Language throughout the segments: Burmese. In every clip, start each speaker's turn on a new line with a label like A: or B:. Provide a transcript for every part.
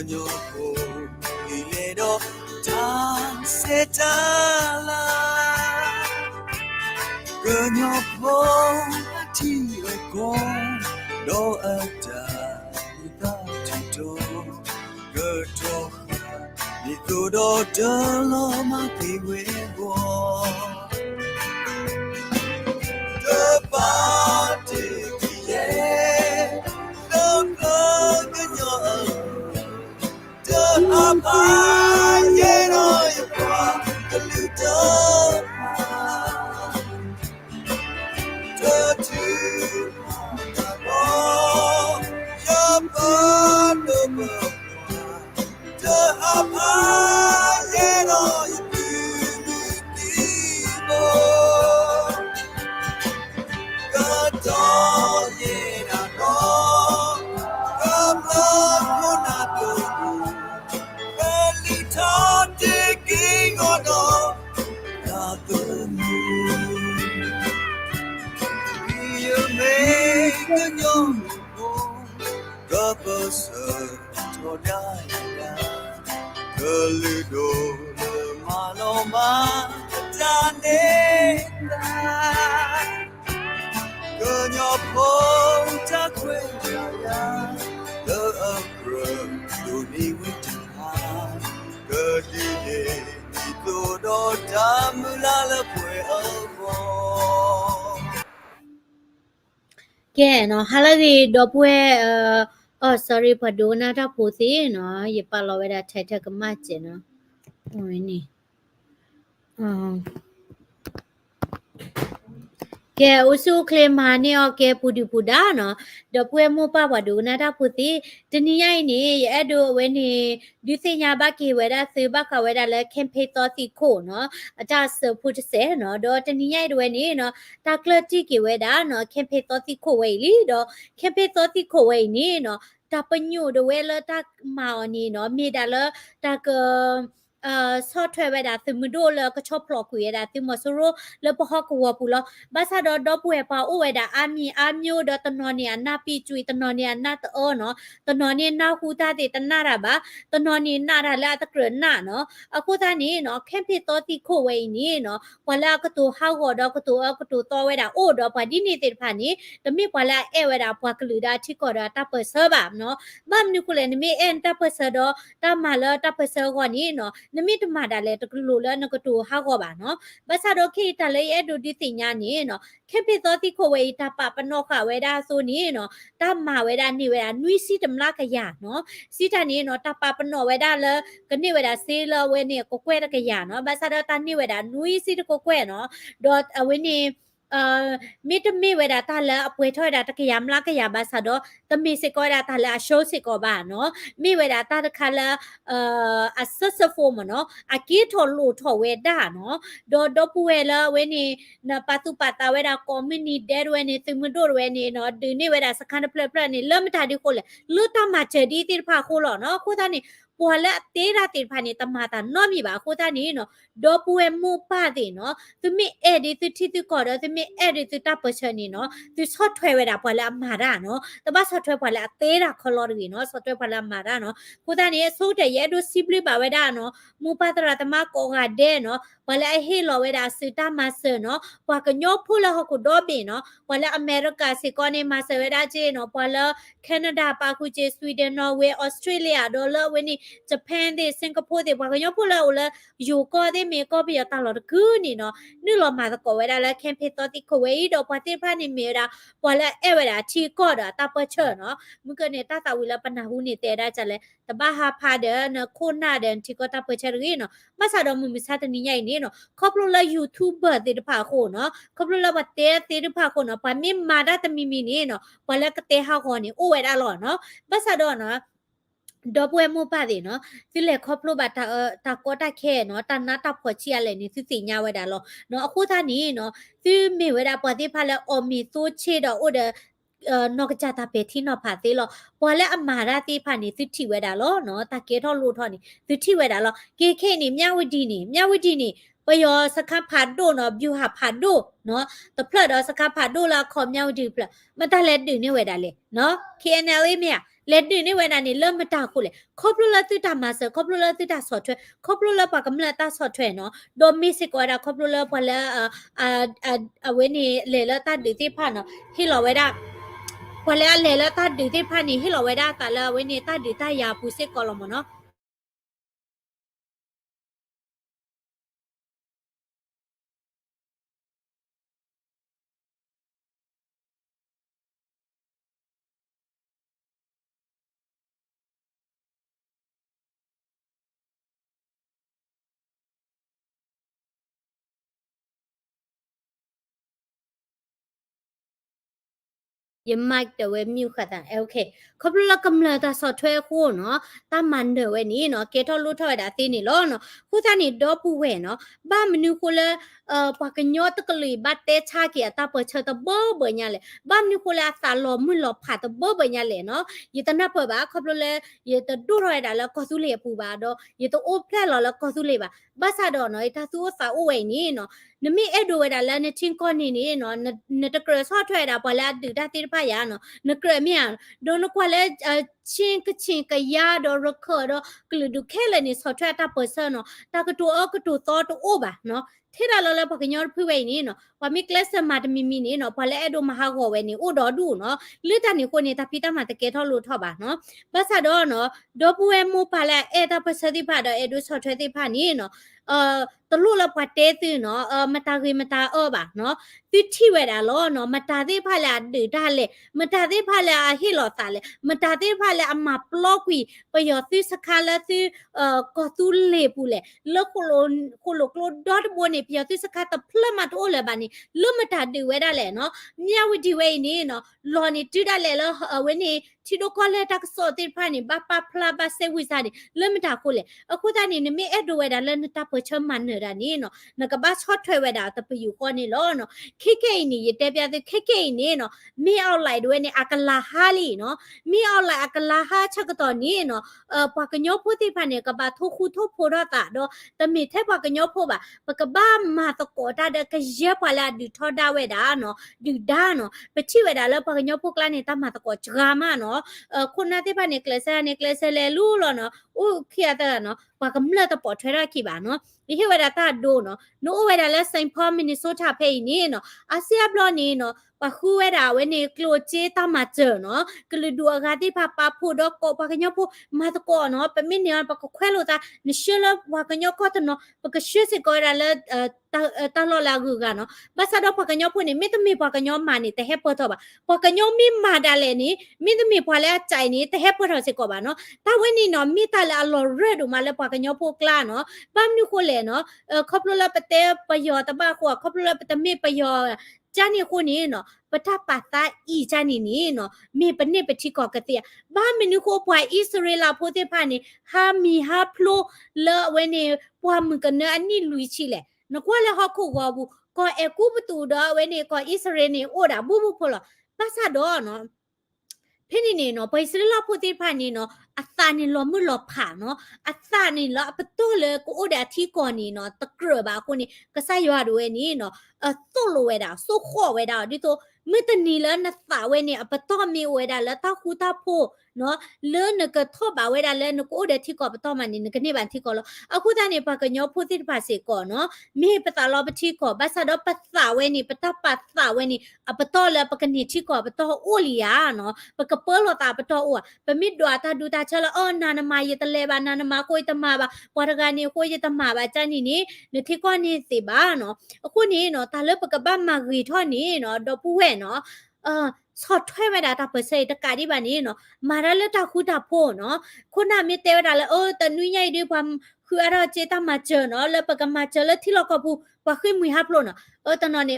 A: Ganyopo Iledo Tan Setala Ganyopo Tiago Do Ada Tito Gato Nitudo Dalo Mapiwebo The party The plug in your The apayero Yapa The little The two Yapa The apayero Yapa Gadolina no Gamla Kunato Belita digging on the moon You make the young Gabasa Todaya Galido Maloma Daneta Ganyopo Takwaya The Abram Luni Witama Gadine Nitodo Tamulala Pue Avo
B: ကဲနော်ဟာလာဒီတော့ပွဲsorry ဖဒိုနာတာပိုစီနော်ရပါလောဝဲတာထိုက်ထက်ကမကျင်နော်ဟိုနေ ကဲဥစုကလေမာနေော်ကဲပူဒီပူဒါနော်ဒပွဲမပပဒုနာတာပူတိတနီယိုင်နေအဲ့ဒိုဝဲနေဒီစညာဘကေဝဲဒါစေဘခဝဲဒါလဲခင်ဖေတော်တိခိုနော်အတဆဖုတဆဲနော်တော့တနီယိုင်ဒဝဲနေနော်တာကလတိကေဝဲဒါနော်ခင်ဖေတော်တိခိုဝဲလီတော့ခင်ဖေတော်တိခိုဝဲနေနော်တာပညိုဒဝဲလတာမာနီနော်မြေဒါလတာကဆော့ထွဲဝဲဒါသမှုဒိုလကချော့ဖလော့ကွေဒါသမဆရိုလပဟကဝပူလဘာသာတော့ပွေပါဥဝဲဒါအမျိုးတော့တနော်နီအနာပီကျွေတနော်နီအနာတောနော်တနော်နီနာဟူတာတဲ့တနာရပါတနော်နီနာရလာတကရနာနော်အခုသားနေနော်ခင်ဖေတော်တိခိုဝဲနေနော်ဘလာကတူဟောက်တော့ကတူတော်ဝဲဒါအိုတော့ပါဒီနေတဲ့ဖာနေတမိဘလာအဲဝဲဒါဘွားကလူဒါချီကောဒါတပဆဘာနော်မမ်နုကလည်းနမိအန်တပဆတော့တမလာတပဆကောနေနော်နမိတမဒါလဲတကလူလဲနကတူဟောက်ကောပါနော်ဘာသာတော့ခိတလဲအဲ့ဒူဒီတင်ညာနေနော်ခင်ဖေတော်တိခိုဝဲတပပနောခဝဲဒါဆိုနေနော်တမဝဲဒါနေဝဲဒါနွီစီတမလာခရနော်စီတနေနော်တပပနောဝဲဒါလဲကနေဝဲဒါစေလဝဲနေကိုကွဲတကရနော်ဘာသာတော့တနေဝဲဒါနွီစီတကိုကွဲနော်ဒေါ်အဝဲနေမိတမိဝဲဒါတလာအပွဲထော်ဒါတကရမလားကရပါဆတော့တမိစကောဒါတလာအရှိုးစကောပါနော်မိဝဲဒါတတခလာအဆဆဖိုမနော်အကီထော်လို့ထော်ဝဲဒါနော်ဒေါ်ပူဝဲလာဝဲနေနပတ်တူပတ်တာဝဲဒါကွန်မြူနီဒဲဝဲနေသမှုတို့ဝဲနေနော်ဒီနေဝဲဒါစခန်းပလနေလမ်တာဒီခိုလေလူတမချဒီတိဖာခိုလောနော်ခိုသားနေပွာလာတေးရာတေဖာနေတမတာနော်မိပါခိုသားနေနော်ဒေါ်ပူဝဲမူပါတဲ့နော်သူမိအဲ့ဒီသူတီကောတော့သူမိအဲ့ဒီသူတပ်ပချနေနော်သူဆော့ထွဲဝဲတာပွာလာမာရနော်တပတ်ဆော့ထွဲပွာလာတေးရာခလော်ရီနော်ဆော့ထွဲပွာလာမာရနော်ခိုသားနေဆိုးတဲ့ရဲတို့စီပလီပါဝဲတာနော်မူပါတရာတမကောကဒဲနော်ပွာလာဟေလော်ဝဲတာစတာမဆနော်ပွာကညောဖူလာဟကိုတော့ဘင်းနော်ပွာလာအမေရိကစီကောနေမဆဝဲတာချေနော်ပွာလာကနေဒါပါခုချေဆွီဒင်နော်ဝဲဩစတြေးလျဒေါ်လာဝဲနေဂျပန်တဲ့စင်ကာပူတဲ့ပွာကညောဖူလာဟိုလာယူကောတဲ့မေကောပြတာလော်ကူနေနော်နုလော်မာကောဝဲတာလဲခင်ဖေတော်တိခွေတော့ပွာတိဖာနေမေရာပွာလာအဲဝဲတာချီကောတာတပချေနော်မကနေတာတာဝီလာပနာဟုနေတဲ့တာကြလဲတဘာဟာဖာတဲ့နခိုနာတဲ့ချီကောတပချေရီနော်မဆာတော့မမစတဲ့နိညိုင်နေနော်ခေါပလိုလာ YouTuber တဲ့ဖာခိုနော်ခေါပလိုလာဘတဲ့ဖာခိုနော်ပမင်မာဒတမီမီနေနော်ပွာလာကတဲ့ဟာခိုနေအိုဝဲတာလောနော်မဆာတော့နော်ဒေါ်ပွဲမပါတယ်နော်ဒီလေခေါပလိုဘာတာကောတာခဲနော်တနာတာဖော်ချရလေနေစစ်စညာဝဲတာလောနော်အခုသားနေနော်ဒီမေဝဲတာပေါ်တိဖာလဲအော်မီတိုးချေတော့အိုတဲ့နော်ကကြတာပဲတီနော်ဖာသေးလောပေါ်လဲအမာရတိဖာနေစစ်တီဝဲတာလောနော်တကဲထော်လို့ထော်နေစစ်တီဝဲတာလောကေခဲနေမြဝတီနေပယောစခဖာဒိုနော်ဗျူဟာဖာဒိုနော်တဖလတော့စခဖာဒိုလာခေါ်မြဝတီဖလမတလဲတင်နေဝဲတာလေနော် KNL မြ let ni weda ni le mata ko le khoplola tu ta master khoplola tu ta software khoplola pa kamla ta software no do music ko da khoplola pa la a we ni le la ta de ti pha no hi lo weda pa la le la ta de ti pha ni hi lo weda ta la we ni ta de ta ya pu se ko lo mo no ye mic the we mute khata okay khoplola kamla ta software ko no ta man de we ni no ke tho lu tho da ti ni lo no khu sa ni do pu we no ba menu ko la pa ka nyo ta kli ba te cha ki ta pa cha ta bo bo nya le ba menu ko la sa lo mu lo pha ta bo bo nya le no ye ta na pa ba khoplola ye ta du ro da la ko su le pu ba do ye to o pla lo la ko su le ba ba sa do no ta su sa o we ni no နမီအဲ့ဒိုဝဒါလာနေချင်းကောနေနေနော်နတကရဆော့ထွဲတာပလာဒူတာတိဖာယာနော်နကရမြဒိုနကွာလေချင်းကချင်းကယာဒိုရခောဒကလူဒုခဲလေနေဆော့ထွဲတာပစနော်တာကတူအကတူတော့တူဘာနော်ထေရလောလပကညောဖွေးဝဲနေနော်ပမီကလစ်မတ်မီမီနေနော်ပလဲအဲ့ဒိုမဟာကောဝဲနေဥတော်ဒူနော်လိတနေကိုနေတာပိတမတကဲထောလို့ထောပါနော်ဘဆာတော့နော်ဒိုပွေမူပလဲအဲ့တာပစတိဖာတော့အဲ့ဒိုဆော့ထွဲတိဖာနေနော်ตลุละปะเตตือเนาะมะตากีมะตาบ่ะเนาะติทิเวดาลอเนาะมะตาติพะละดือดาเลมะตาติพะละฮิลอตาเลมะตาติพะละอะมาปลอกวีปะยอติสคาละติกอตุเลปูเลลโคโลโคลดอทบนี่ปยอติสคาตะพลมาโตเลบานี่ลมะตาดิเวดาเลเนาะญาวิดิเวนี่เนาะลอนี่ติดาเลละเวนี่ทีโดคอเลตักโซติพานี่บาปาพลาบาเซวิซานี่ลมะตาโคเลအခုတนี่มีเอดเวดาเลนตาเปชมันเนดานี่เนาะนกบ้าช็อตถอยเวดาตะไปอยู่ก่อนนี่ล้อเนาะคินี่ยเตเปียติคินี่เนาะมีเอาไหลด้วยนี่อากลาฮาลีเนาะมีเอาไหลอากลาฮาชักตอนนี้เนาะปากญอพุติพันเนี่ยกบ้าทุกคู่ทุกโพดตาดอตะมีเทปากญอพุบะปากบ้ามาตะโกตาเดกเยปาลาดิทอดาเวดาเนาะดิดาเนาะไปชิเวดาแล้วปากญอพุกลานี่ตามาตะโกจรามาเนาะคนนาติพันเนี่ยเกลเซเลลูล้อเนาะอู้เขียตะเนาะปากมละตะปอทราคิบาเนาะนี่เวดาตาโดเนาะโนเวดาและเซนต์พอลมินนิโซตาเพยนี่เนาะอาเซียบลอนี่เนาะปะคูเวดาเวนี่กลัวเจตามาเจอเนาะกลือดัวกาติพาปาพูดอกปากญอพูมาตะกอเนาะปะมินเนี่ยปะกแควโลตานิเชลวากญอก็ตเนาะปะกเชสิกอดาละตาลอลากูกาเนาะบาซาดอปากญอพูนี่มิตมีปากญอมานี่แต่เฮปอทอบะปากญอมีมาดาเลนี่มิตมีพอแล้วใจนี่แต่เฮปอทอสิกอบ่าเนาะตาเวนี่เนาะมีตาละลอเรดูมาแล้วปากญอพูกล้าเนาะปามนิโคเลเนาะครอบละปะเตปะยอตะบะขวครอบละปะตะมีปะยอจานี่คนนี้เนาะปะทะปะตาอีจานี่เนาะมีปะนี่ปะทิกอกะเตียบ้านมนุโคปวายอิสราเอลโพเตพานี่ฮามีฮาพโลเลเวนี่ปวามึงกันเนอันนี้ลุยชิแหละนกว่าแล้วฮอคูวาบูก็เอกูประตูดอเวนี่ก็อิสราเอลนี่โอดาบูพอลภาษาดอเนาะเพนี่เนาะไปอิสราเอลโพเตพานี่เนาะอัตานี่ลอมือลอผ่าเนาะอัตานี่ลอปะโตเลยกูโอดาที่ก่อนนี่เนาะตะเกรบาคนนี่ก็ใส่ยอดเวนี่เนาะโซโลเวดาโซขอเวดาดิโตมื่อตนี้แล้วนะสาวเวเนี่ยปะต้อมีเวดาแล้วตาคูตาโพเนาะเลื่อนก็ทอบาเวดาแล้วนก็เดที่ก่อปะต้อมันนี่ก็นี่บันที่ก่อแล้วเอาคูตานี่ปะก็ยอพูดที่ภาษาก่อนเนาะมีปะตาลอปะที่ก่อบาซาดอปะสาวเวนี่ปะตาปะสาวเวนี่ปะต้อแล้วปะกันนี่ที่ก่อปะต้อโอลียาเนาะปะกะเปิ้ลตาปะต้ออ้วปะมิดดวตาดูตาชะละอ้อนานามาเยตะเลบานานามาโกยตะมาบาปะทะกานี่โกยตะมาบาจานี่นี่นที่ก่อนี่สิบาเนาะအခုนี่เนาะตาเลปะกะบ้ามากีท่อนี่เนาะดอปูเวเนาะสอดถ้วยเวดาตาเปเซตะกาดิบานี่เนาะมาราเลตาคูตาโพเนาะคนน่ะมีเตวดาเลตะนุยใหญ่ดิความคืออะไรเจตามาเจอเนาะแล้วปะกะมาเจอแล้วที่เราก็พูปะขึ้นมือฮับโลเนาะตะนอนี่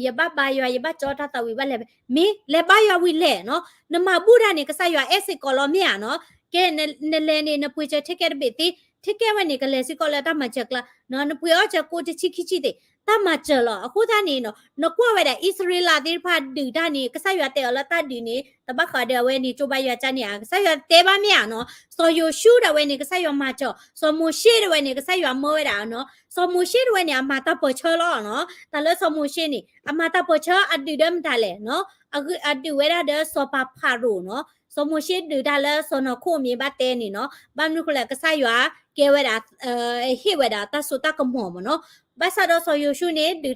B: อย่าบ้าบายอย่าบ้าจอตาตาวิบาเลมีเลบ้ายาวิเลเนาะนมาบูดานี่ก็ซะยาเอสิกอลอเมียเนาะแกเนเลนี่นปุยจะเทเคเบติเทเควันนี่ก็เลสิกอลตามาจักละเนาะนปุยเอาจะกูจะชิคิชิเตตามาเจอละအခုသားနေနော်နကွဝဲတဲ့ဣသရေလတိဖာဒူတာနေကဆရွာတဲလတာဒီနေတဘခါတဲ့ဝဲနေချိုဘရွာချနေကဆရွာတဲပါမြနော်စောယိုရှူတဲ့ဝဲနေကဆရွာမချောစောမိုရှေတဲ့ဝဲနေကဆရွာမောဝဲတာနော်စောမိုရှေတဲ့ဝဲနေအမတာပေါ်ချောလောနော်တလဲစောမိုရှေနေအမတာပေါ်ချောအတူတယ်မတလဲနော်အခုအတူဝဲတဲ့စောပါဖာရိုနော် สมมุติดูได้แล้วสนคู่มีบ้านเตนี่เนาะบ้านนู้นคนละก็ใส่ยาเกวดาเฮวดาตาสุตากำหัวมันเนาะบ้านสะดอสอยชูนี่ดู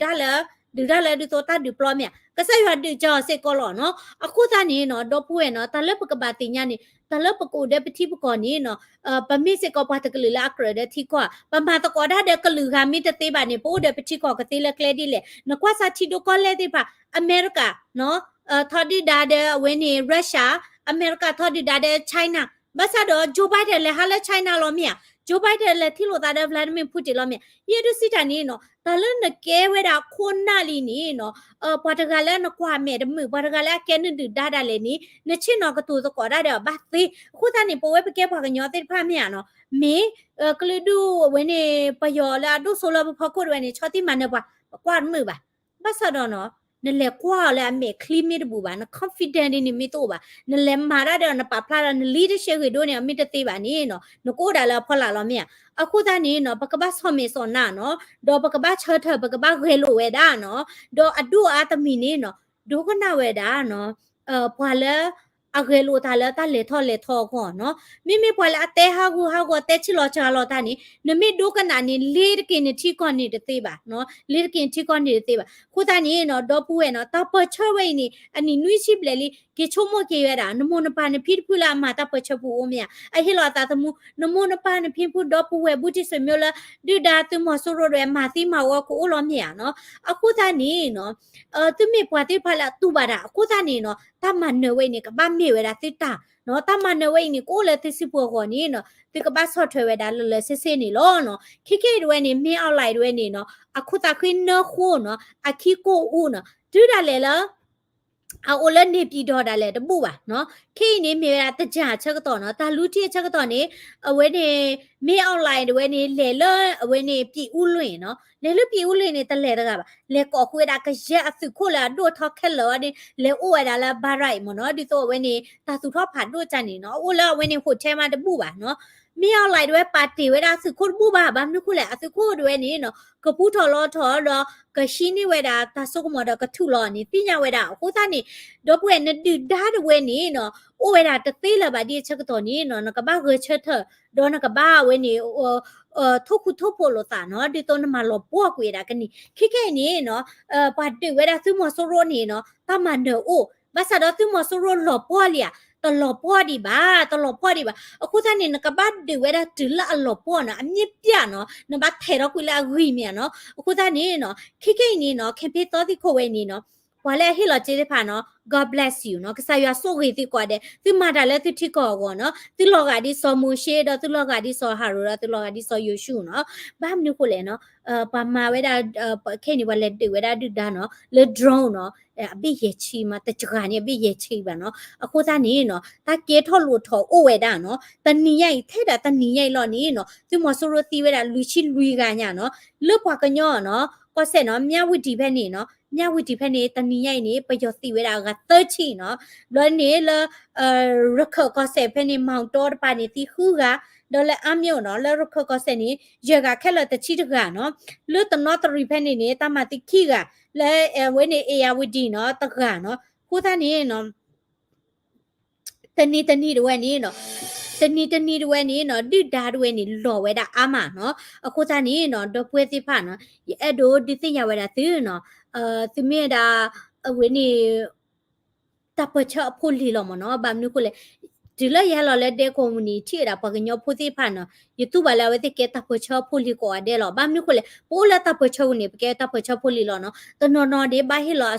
B: ตัวตาดูปลอมเนี่ยก็ใส่ยาดูจอเสกอลเนาะอะคู่ตานี่เนาะดอป่วยเนาะตาเล็บกบาติญานี่ตาเล็บกูเดปที่ปกอนี่เนาะปะมีเสกอปาตะกลือละกระเดที่กว่าปะมาตะกอดาเดกลือหามีตะตีบานี่ปูเดปที่กอกะตีละเคลดิเลนกว่าซาชิดูกอเลติปะอเมริกาเนาะทอดีดาเดเวนี่รัสเซียอเมริกาทอดีดาเดไชน่าဘာသာတော့ဂျိုဘိုင်ဒန်လည်းဟာလဲချိုင်းနာလောမြဂျိုဘိုင်ဒန်လည်းထီလိုသားတဲ့ဗလာဒီမီပူတင်လောမြယေဒူစီတန်နီနော်ဒါလည်းနကဲဝဲတာခွန်နာလီနီနော်ဘာတကလည်းနကွာမြဲတမှုဘာတကလည်းကဲနတူဒါဒါလည်းနီနချင်နော်ကတူတော့ဒါတော့ဘာသေးခုသားနေပိုဝဲပကဲပါကညောတဲ့ဖာမြနော်မေကလဒူဝင်းနေပယောလာဒူဆိုလာဖခုဝဲနေချောတိမနဘာကွာမှုပါဘာသာတော့နော်นั่นแหละกว่าแล้วเมคลีมิดบูบานะคอนฟิเดนต์นี่มีตัวบานั่นแหละมาได้เดี๋ยวนะปะพลาดนะลีดเดอร์ชิพคือด้วยเนี่ยมีแต่ตีบานี่เนาะนกูได้แล้วพอละแล้วเนี่ยอะคูตานี่เนาะปะกะบะซอมเมซอนน่ะเนาะดอปะกะบะเชอเธอปะกะบะเรโลเวดาเนาะดออดูอาตมีนี่เนาะดูก็น่าเวดาเนาะพอแล้วอะเรโลตาแล้วตาเลทอก่อนเนาะมีพอแล้วเตฮากูเตชิโลชาโลตานี่นมีดูกันน่ะนี่ลีดกินที่ก่อนนี่ตะตีบาเนาะลีดกินที่ก่อนนี่ตะตีบาคูตานี่เนาะดอปูเวเนาะตาปะเชอเวนี่อันนี้นุยชิบเลลีเกชโมเกเวดานโมนปานพิดพุลามาตาปะเชปูโอเมียไอฮิลอตาตะมูนโมนปานพิดพุดอปูเวบุติสเมลดูดาตุมอสุโรเรมาติมาวะกูโอลอเมียเนาะอะคูตานี่เนาะตุมีปวาติพาละตุบาดาคูตานี่เนาะตามันเนเวนี่กะบะเมเวดาติตาเนาะตามันเนเวนี่กูเลติสิปัวกอนี่เนาะติกะบะซอทเวดาเลเซนี่ลอเนาะคิด้วยนี่มีเอาไลด้วยนี่เนาะอะคูตาคินเนโคเนาะอะคิโกอูเนาะดูดาเลละเอาโอเลนนี่ปีดอดาเลตบูว่ะเนาะคีนี่มีเวลาตะจาเชกตอเนาะตาลูที่เชกตอนี่เอาไว้นี่มีออนไลน์ด้วยนี่เลเอาไว้นี่ปีอูลุยเนาะเลปีอูลุยนี่ตะเลตะกะบ่เลก็คุยดากะเยอะสุโคละโดทอแค่ลอนี่เลโอวดาละบาไรมเนาะดิโตไว้นี่ตาสุทอผ่านด้วยจันนี่เนาะโอละไว้นี่โหดแชมาตะบูว่ะเนาะมีออนไลน์ด้วยปาร์ตี้เวลาสุโคบูบ่าบามนุคุแหละสุโคด้วยนี่เนาะกะปูทอลอทอดอกะชินี่เวดาตาสุกมอดกะทุลอนี่ปิญาเวดาโคตานี่ดอปเวนะดืดาดเวนี่เนาะโอเวดาตะตีละบาดีเชกตอนี่เนาะนกะบะเกเชเถดอนกะบะเวนี่ทุกคุทุกโพโลตาเนาะดิโตนมาลอปัวกเวดากันนี่คิแค่นี่เนาะปาติเวดาซุมอโซโรนี่เนาะตามันเดโอบาซาดอซุมอโซโรลอปัวเลียตลอปัวดิบาအခုသားနေကဘာဒီဝဲတာတူလာအလောပေါ်နော်အမြင့်ပြနော်နဘာထဲတော့ကွလာဂီမြနော်အခုသားနေနော်ခိနေနော်ခင်ဖေးတော်ဒီခိုဝဲနေနော်ဝါလဲဟီလောကျေးဖာနော် God bless you နော်ကစားရဆိုခေတိကွာတဲ့သူမတာလဲသူထိကောနော်သူလောကဒီစောမှုရှေတော့သူလောကဒီစောဟာရောသူလောကဒီစောယရှုနော်ဘာမနုကိုလဲနော်ပါမာဝဲတာခဲနေဝလဲတူဝဲတာဒူဒါနော်လေ drone နော်အပိရချီမှာတကြကနေအပိရချီပါနော်အခုသားနေနော်တာကဲထော်လို့ထော်အိုဝဲတာနော်တနီရိုက်ထဲတာတနီရိုက်လောနေနော်သူမဆိုရတီဝဲတာလူချီလူကညာနော်လွတ်ပွားကညောနော်ကောဆက်နော်မြဝတီဖက်နေနော်မြဝတီဖက်နေတနီရိုက်နေပယောတီဝဲတာက30နော်လောနေလရခကောဆက်ဖက်နေမောင်တော်ပါနေတီခူကဒေါ်လာအမျိုးနော်လရခကောဆက်နေရကခက်လတချီတကနော်လွတ်တနော်တရီဖက်နေတမတိခိကလဲဝဲနေအေယာဝတီနော်တကနော်ခုသားနေနော်တနီတွေနေနော်တနီတွေနေနော်ဒီဒါတွေနေလော်ဝဲတာအာမနော်အခုသားနေနော်ဒပွဲတိဖာနော်အဲ့ဒိုဒီသိရဝဲတာသူနော်သူမေတာဝဲနေတပချအဖို့လီလော်မနော်ဘာမျိုးကိုလေဒီလရလော်လက်တဲ့ community တာပကညောဖို့တိဖာနော် YouTube လာဝဲတိကတပချဖို့လီကိုအတဲ့လော်ဘာမျိုးကိုလေပိုးလာတပချနေပကတပချဖို့လီလော်နော်တနော်ဒီဘာဟီလော်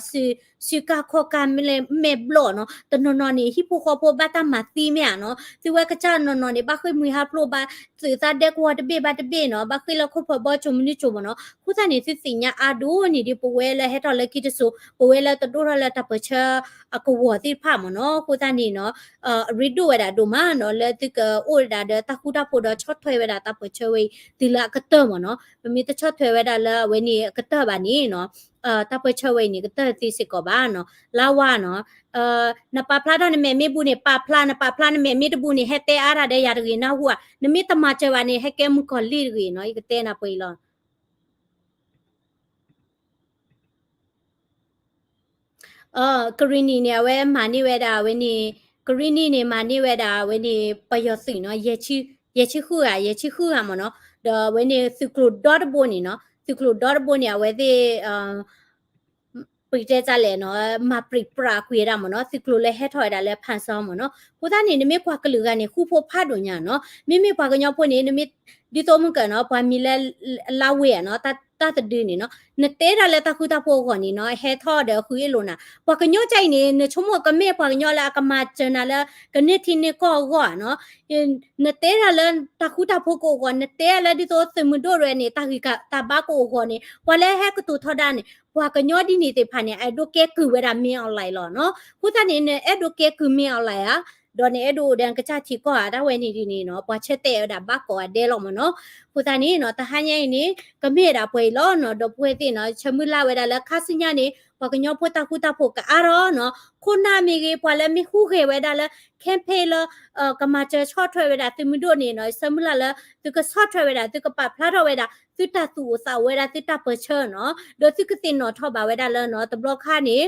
B: စီကာခောကမလေမေဘလောနော်တနော်နေဟိပိုခောပိုဘတာမတီမြနော်သူဝဲကချနော်နေဘာခွေမွေဟာပလိုဘာသူသားတဲ့ကွာတပေဘာတပေနော်ဘာခွေလခုဖဘောချုံမနီချုံမနော်ခုသားနေစစ်စညာအာဒိုနေဒီပဝဲလဲဟဲတော်လဲကိတဆူပဝဲလဲတတိုးရလဲတပချအကဝတိဖမနော်ခုသားနေနော်ရီဒိုဝဲတာဒိုမနော်လဲတိကအိုဒါတခုတာဖို့တော့ချော့ထွဲဝဲတာတပချဝဲဒီလာကတမနော်မမီတချော့ထွဲဝဲတာလဲဝဲနေကတပါနေနော်တပချဝဲနေကတတိစကောဘာနော်လာဝါနော်နပပလာတော့နမေမေဘူးနေပပလာနပပလာနမေမေတဘူးနေဟဲတဲအားရတဲ့ရတကြီးနော်ဟိုကနမေတမချဝနေဟဲကဲမှုကလီရီနော်ဤကတဲနာပွေလောကရီနီနေဝဲမာနီဝဲတာဝဲနေ Green နေမှာနေဝဲတာဝဲနေပယောစီနော်ရေချီခုရမနော်ဒဝဲနေ cyclo.dot ဘိုနေနော် cyclo.dot ဘိုနေဝဲတဲ့ပိတဲကြလဲနော်မပရိပရာခွေရမနော် cyclo လဲဟဲထော်ရတာလဲဖန်ဆောင်မနော်ကိုသားနေနမေခွာကလူကနေခုဖို့ဖတ်တော့ညာနော်မိခွာကညောဖို့နေနမေဒီတော့မကနော်ဘာမီလဲလာဝဲနော်တဒင်းနေနော်နတဲရလဲတခုတဖို့ခေါ်နေနော်ဟဲထော်တယ်ခွေလို့နာဘာကညောကြိုင်နေနချုံမကမေဘာကညောလာကမချနာလဲကနေတီနေကောကောနော်နတဲရလဲတခုတဖို့ကိုကောနတဲလဲဒီတော့စမဒိုရနေတာခိကတဘာကိုခေါ်နေဝလဲဟဲကတူထော်ဒါနေဘွာကညောဒီနေတဲ့ဖာနေအဲ့ဒိုကဲကူဝဲတာမင်းအောင်လိုက်လောနော်ခုတနေနဲ့အဲ့ဒိုကဲကူမင်းအောင်လိုက်ဟာဒေါ်နေအဲ့ဒိုဒန်ကချချီကောတာဝဲနေဒီနေနော်ဘွာချက်တဲ့ဒါဘကောဒဲလောမနော်ခုတနေနော်တဟန်းရင်နေကမေတာပွဲလောနော်တော့ပွဲတဲ့နော်ချမူလာဝဲတာလဲခါစညာနေဘွာကညောဖို့တာခုတာဖို့ကအာရောနော်ခုနာမီကေဘွာလဲမီခုခေဝဲတာလဲကမ်ပေလကမာချေချော့ထွဲဝဲတာတမီတို့နေနော်ဆမူလာလဲသူကဆော့ထွဲဝဲတာသူကပဖလာတော့ဝဲတာသူတသူစာဝဲတာသူတပချေနော်ဒေါ်သူကတင်နော်ထော့ပါဝဲတာလဲနော်တဘလော့ခါနေ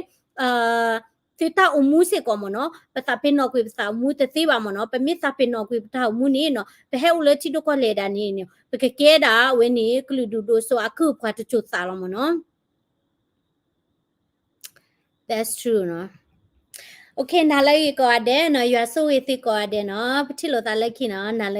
B: သူတအမှုစေကောမနော်ပတာပင်နော်ကွေပစာမှုတသေးပါမနော်ပမစ်စာပင်နော်ကွေပတာမှုနေနော်ဘဟဲဦးလချီတော့ကလေတာနေနော်ပကကဲတာဝဲနေကလူဒူဒိုဆိုအခုခွာတချို့စာလောမနော် That's true နော် Okay နားလိုက်ကောတဲ့နော် you are so with it ကောတဲ့နော်ပတိလို့တာလိုက်ခိနော်နား